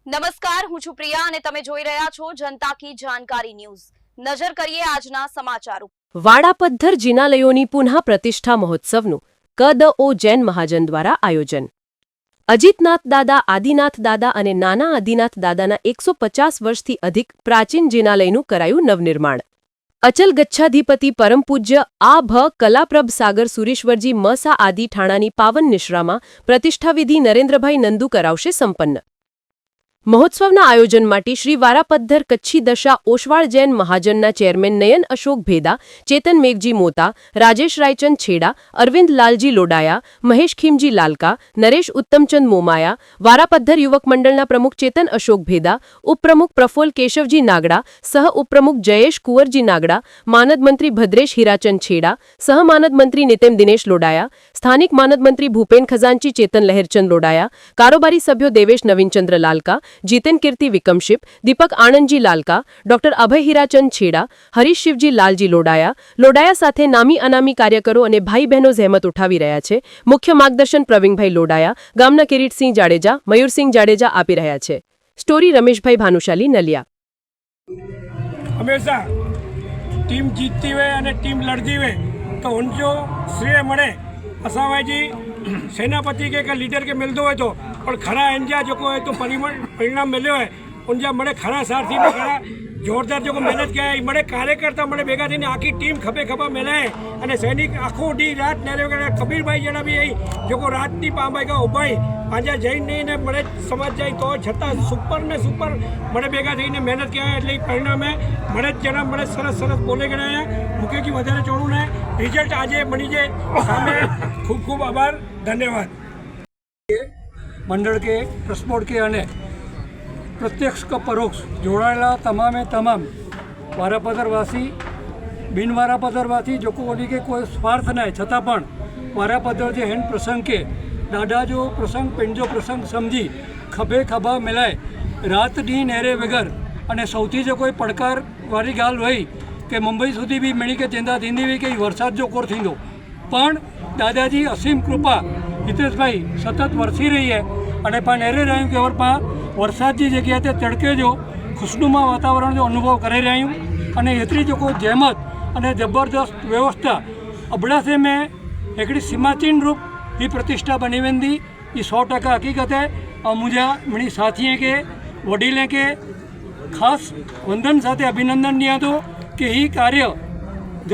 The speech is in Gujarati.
નમસ્કાર, હું છું પ્રિયા અને તમે જોઈ રહ્યા છો જનતા કી જાણકારી ન્યૂઝ। નજર કરીએ આજના સમાચારો। વાડાપદ્ધર જિનાલયોની પુનઃ પ્રતિષ્ઠા મહોત્સવનું ક.દ.ઓ. જૈન મહાજન દ્વારા આયોજન। અજીતનાથ દાદા, આદિનાથ દાદા અને નાના આદિનાથ દાદાના 150 વર્ષથી અધિક પ્રાચીન જિનાલયનું કરાયું નવનિર્માણ। અચલ ગચ્છાધિપતિ પરમ પૂજ્ય આ ભ કલાપ્રભ સાગર સુરેશ્વરજી મસા આદિ ઠાણાની પાવન નિશ્રામાં પ્રતિષ્ઠાવિધિ નરેન્દ્રભાઈ નંદુ કરાવશે સંપન્ન। મહોત્સવના આયોજન માટે શ્રી વારાપદ્ધર કચ્છી દશા ઓશવાળ જૈન મહાજનના ચેરમેન નયન અશોક ભેદા, ચેતન મેઘજી મોતા, રાજેશ રાયચંદ છેડા, અરવિંદ લાલજી લોડાયા, મહેશ ખીમજી લાલકા, નરેશ ઉત્તમચંદ મોમાયા, વારાપદ્ધર યુવક મંડળના પ્રમુખ ચેતન અશોક ભેદા, ઉપપ્રમુખ પ્રફુલ્લ કેશવજી નાગડા, સહ ઉપપ્રમુખ જયેશ કુંવરજી નાગડા, માનદ મંત્રી ભદ્રેશ હીરાચંદ છેડા, સહ માનદ મંત્રી નિતેમ દિનેશ લોડાયા, સ્થાનિક માનદ મંત્રી ભૂપેન ખજાનચી ચેતન લહેરચંદ લોડાયા, કારોબારી સભ્યો દેવેશ નવીનચંદ્ર લાલકા, જીતેન કીર્તિ વિકમશિપ, દીપક આનંદજી લાલકા, ડોક્ટર અભય હીરાચંદ છેડા, હરીશ શિવજી લાલજી લોડાયા સાથે નામી અનામી કાર્યકરો અને ભાઈ બહેનો જહેમત ઉઠાવી રહ્યા છે। મુખ્ય માર્ગદર્શન પ્રવીણભાઈ લોડાયા, ગામના કિરીટસિંહ જાડેજા, મયુરસિંહ જાડેજા આપી રહ્યા છે। સ્ટોરી રમેશભાઈ ભાનુશાલી નલિયા। હંમેશા ટીમ જીતતી હોય અને ટીમ લડતી હોય તો ઊંચો શ્રેય મળે। અસાવાજી सेनापति के लीडर के मिलते हो तो और खरा एंजा जो को तो परिणाम मिले है उनजा मरे खरा सारथी में खरा जोरदार जो मेहनत किया है मरे कार्यकर्ता मरे भेगा थी आखी टीम खभे खभा मिले और सैनिक आखो डी रात ने कबीर भाई जना भी यही जो को रात की पांबाई का उपाय आजा जैन नहीं ने मरे समझ जाए तो छता सुपर ने सुपर मरे भेगा थी मेहनत किया है એટલે પરિણામ मरे जना मरे सरस सरस बोले गए हैं मुख्य की વધારે ચોણું ને રિઝલ્ટ આજે બની જાય સામે ખૂબ ખૂબ આભાર धन्यवाद। मंडल के प्रेस बोर्ड के अने प्रत्यक्ष का परोक्ष जोड़ाયેલા તમામે તમામ વારાપદ્ધરવાસી બિન વારાપદ્ધરવાસી जो कोई के कोई स्वार्थ नहीं छता पण वारापद्धर जे हेन प्रसंग के दादा जो प्रसंग पेंजो प्रसंग समझी खभे खभा मिलाय रात डी नेरे वगर अने सौथी जो कोई પડકાર वाली गाल हुई कि मुंबई सुधी भी मिली के चेंदा थींदी हुई कि वरसाद जो कोर थींदो पण दादाजी असीम कृपा हितेशभाई सतत वरसी रही है और पा नेरे रही कि पा वरसाद की जगह ते तड़के जो खुशनुमा वातावरण जो अनुभव कर रही हूँ और एतरी जो कोई जहमत और जबरदस्त व्यवस्था अबड़ासे में एकड़ी सीमाचीन रूप ही प्रतिष्ठा बनी वेंदी ये 100% हकीकत है। और मुझे मनी साथी के वडीलें के खास वंदन साथ अभिनंदन दिया तो कि ही कार्य